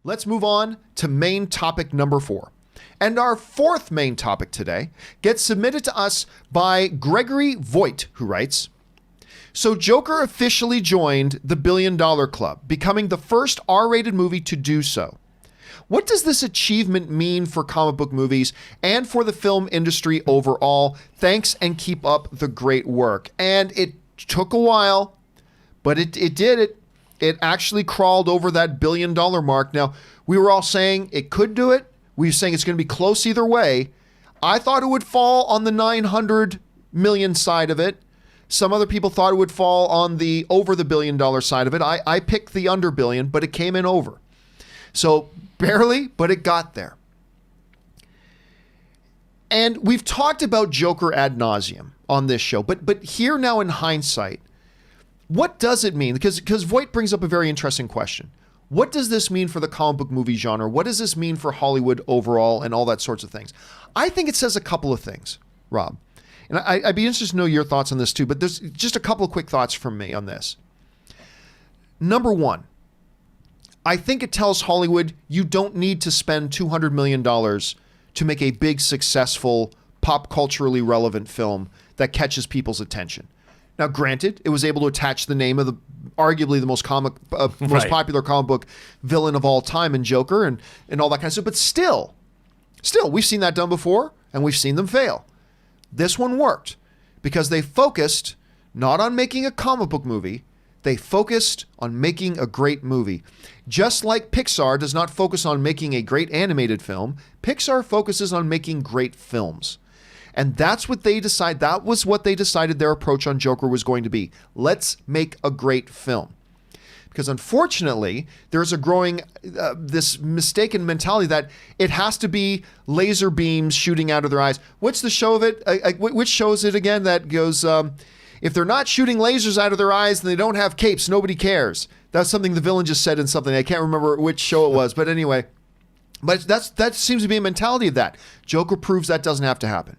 Let's move on to main topic number 4. And our fourth main topic today gets submitted to us by Gregory Voigt, who writes, so Joker officially joined the $1 Billion Club, becoming the first R-rated movie to do so. What does this achievement mean for comic book movies and for the film industry overall? Thanks and keep up the great work. And it took a while, but it did it. It actually crawled over that $1 billion mark. Now, we were all saying it could do it. We were saying it's going to be close either way. I thought it would fall on the 900 million side of it. Some other people thought it would fall on the over the $1 billion side of it. I picked the under billion, but it came in over. So barely, but it got there. And we've talked about Joker ad nauseum on this show, but here now in hindsight, what does it mean? Because Voigt brings up a very interesting question. What does this mean for the comic book movie genre? What does this mean for Hollywood overall and all that sorts of things? I think it says a couple of things, Rob. And I'd be interested to know your thoughts on this too, but there's just a couple of quick thoughts from me on this. Number one, I think it tells Hollywood you don't need to spend $200 million to make a big, successful, pop culturally relevant film that catches people's attention. Now, granted, it was able to attach the name of the arguably the most popular comic book villain of all time in Joker and all that kind of stuff. But still, we've seen that done before, and we've seen them fail. This one worked because they focused not on making a comic book movie. They focused on making a great movie. Just like Pixar does not focus on making a great animated film, Pixar focuses on making great films. And that's what they decided. That was what they decided their approach on Joker was going to be. Let's make a great film. Because unfortunately, there's a growing, this mistaken mentality that it has to be laser beams shooting out of their eyes. What's the show of it? Which show is it again that goes, if they're not shooting lasers out of their eyes and they don't have capes, nobody cares. That's something the villain just said in something. I can't remember which show it was, but anyway. But that seems to be a mentality of that. Joker proves that doesn't have to happen.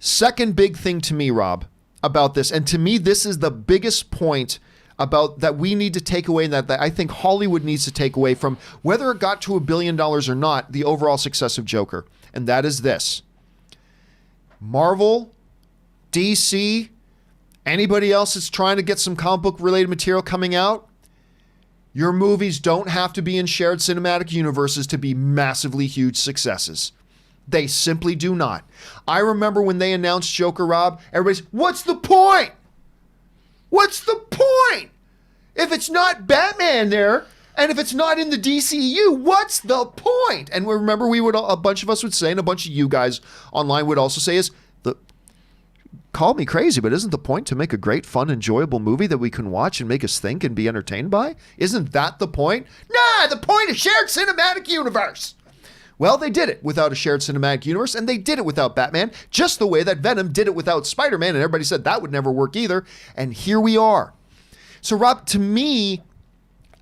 Second big thing to me, Rob, about this, and to me, this is the biggest point about that we need to take away, and that I think Hollywood needs to take away from whether it got to $1 billion or not, the overall success of Joker. And that is this. Marvel, DC, anybody else that's trying to get some comic book related material coming out, your movies don't have to be in shared cinematic universes to be massively huge successes. They simply do not. I remember when they announced Joker, Rob, everybody's, what's the point? What's the point? If it's not Batman there, and if it's not in the DCEU, what's the point? And remember, a bunch of us would say, and a bunch of you guys online would also say call me crazy, but isn't the point to make a great, fun, enjoyable movie that we can watch and make us think and be entertained by? Isn't that the point? Nah, the point is shared cinematic universe. Well, they did it without a shared cinematic universe, and they did it without Batman, just the way that Venom did it without Spider-Man, and everybody said that would never work either, and here we are. So, Rob, to me,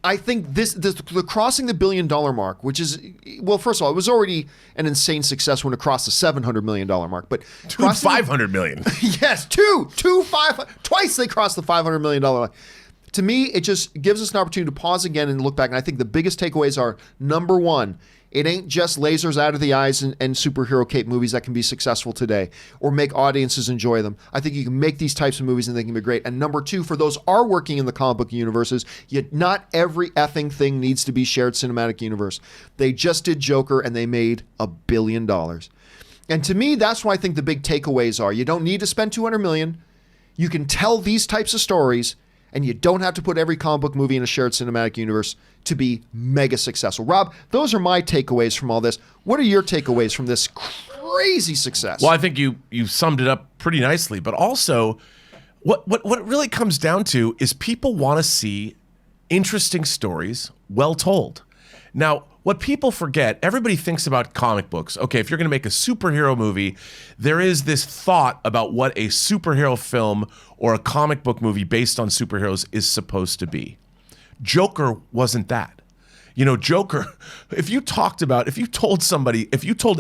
I think the crossing the $1 billion mark, which is, well, first of all, it was already an insane success when it crossed the $700 million mark, but $500 million. Yes, twice they crossed the $500 million mark. To me, it just gives us an opportunity to pause again and look back, and I think the biggest takeaways are, number one, it ain't just lasers out of the eyes and superhero cape movies that can be successful today or make audiences enjoy them. I think you can make these types of movies and they can be great. And number two, for those are working in the comic book universes, yet not every effing thing needs to be shared cinematic universe. They just did Joker and they made $1 billion. And to me, that's why I think the big takeaways are you don't need to spend $200 million. You can tell these types of stories and you don't have to put every comic book movie in a shared cinematic universe to be mega successful. Rob, those are my takeaways from all this. What are your takeaways from this crazy success? Well, I think you summed it up pretty nicely, but also what it really comes down to is people want to see interesting stories well told. Now, what people forget, everybody thinks about comic books. Okay, if you're going to make a superhero movie, there is this thought about what a superhero film or a comic book movie based on superheroes is supposed to be. Joker wasn't that. Joker, if you told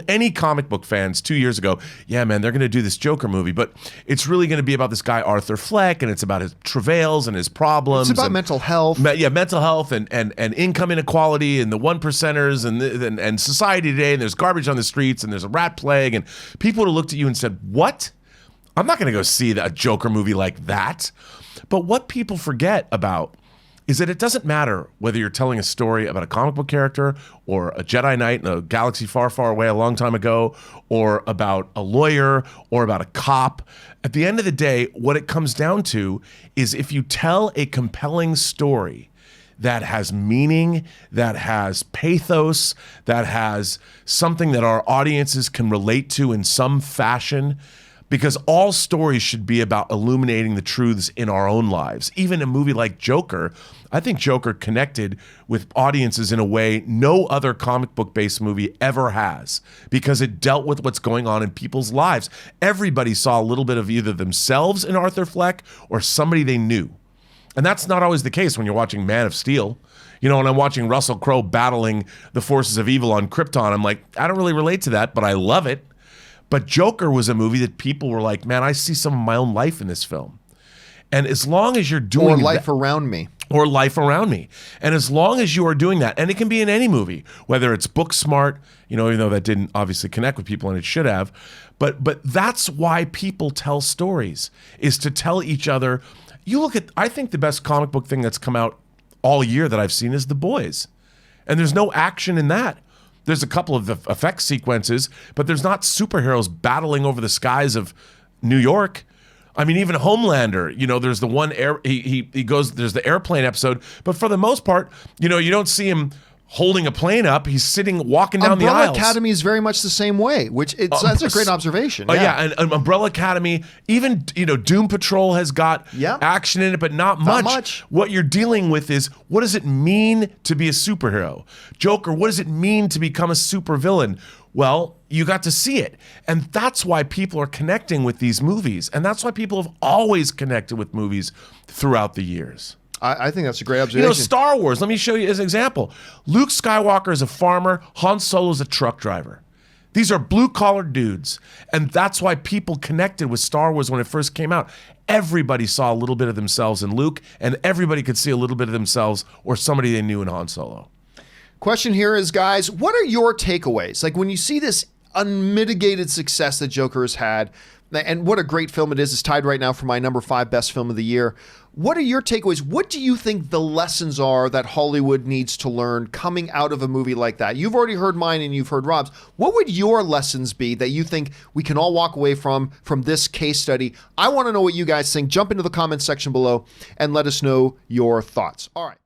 any comic book fans 2 years ago, yeah, man, they're going to do this Joker movie, but it's really going to be about this guy, Arthur Fleck, and it's about his travails and his problems. It's about mental health. Mental health and income inequality and the one percenters and society today, and there's garbage on the streets and there's a rat plague, and people would have looked at you and said, what? I'm not going to go see a Joker movie like that. But what people forget about is that it doesn't matter whether you're telling a story about a comic book character or a Jedi Knight in a galaxy far, far away a long time ago, or about a lawyer or about a cop. At the end of the day, what it comes down to is if you tell a compelling story that has meaning, that has pathos, that has something that our audiences can relate to in some fashion, because all stories should be about illuminating the truths in our own lives. Even a movie like Joker, I think Joker connected with audiences in a way no other comic book-based movie ever has, because it dealt with what's going on in people's lives. Everybody saw a little bit of either themselves in Arthur Fleck or somebody they knew. And that's not always the case when you're watching Man of Steel. When I'm watching Russell Crowe battling the forces of evil on Krypton, I'm like, I don't really relate to that, but I love it. But Joker was a movie that people were like, man, I see some of my own life in this film. And as long as you're doing Or life around me. Or life around me. And as long as you are doing that, and it can be in any movie, whether it's book smart, even though that didn't obviously connect with people and it should have, but that's why people tell stories, is to tell each other. I think the best comic book thing that's come out all year that I've seen is The Boys. And there's no action in that. There's a couple of the effect sequences, but there's not superheroes battling over the skies of New York. I mean, even Homelander, there's the one he goes, there's the airplane episode, but for the most part, you don't see him holding a plane up. He's walking down the aisles. Umbrella Academy is very much the same way, that's a great observation. Yeah, and Umbrella Academy, even Doom Patrol has got action in it, but not much. What you're dealing with is, what does it mean to be a superhero? Joker, what does it mean to become a supervillain? Well, you got to see it. And that's why people are connecting with these movies. And that's why people have always connected with movies throughout the years. I think that's a great observation. Star Wars, let me show you as an example. Luke Skywalker is a farmer, Han Solo is a truck driver. These are blue-collar dudes, and that's why people connected with Star Wars when it first came out. Everybody saw a little bit of themselves in Luke, and everybody could see a little bit of themselves or somebody they knew in Han Solo. Question here is, guys, what are your takeaways? Like, when you see this unmitigated success that Joker has had, and what a great film it is. It's tied right now for my number 5 best film of the year. What are your takeaways? What do you think the lessons are that Hollywood needs to learn coming out of a movie like that? You've already heard mine and you've heard Rob's. What would your lessons be that you think we can all walk away from this case study? I want to know what you guys think. Jump into the comments section below and let us know your thoughts. All right.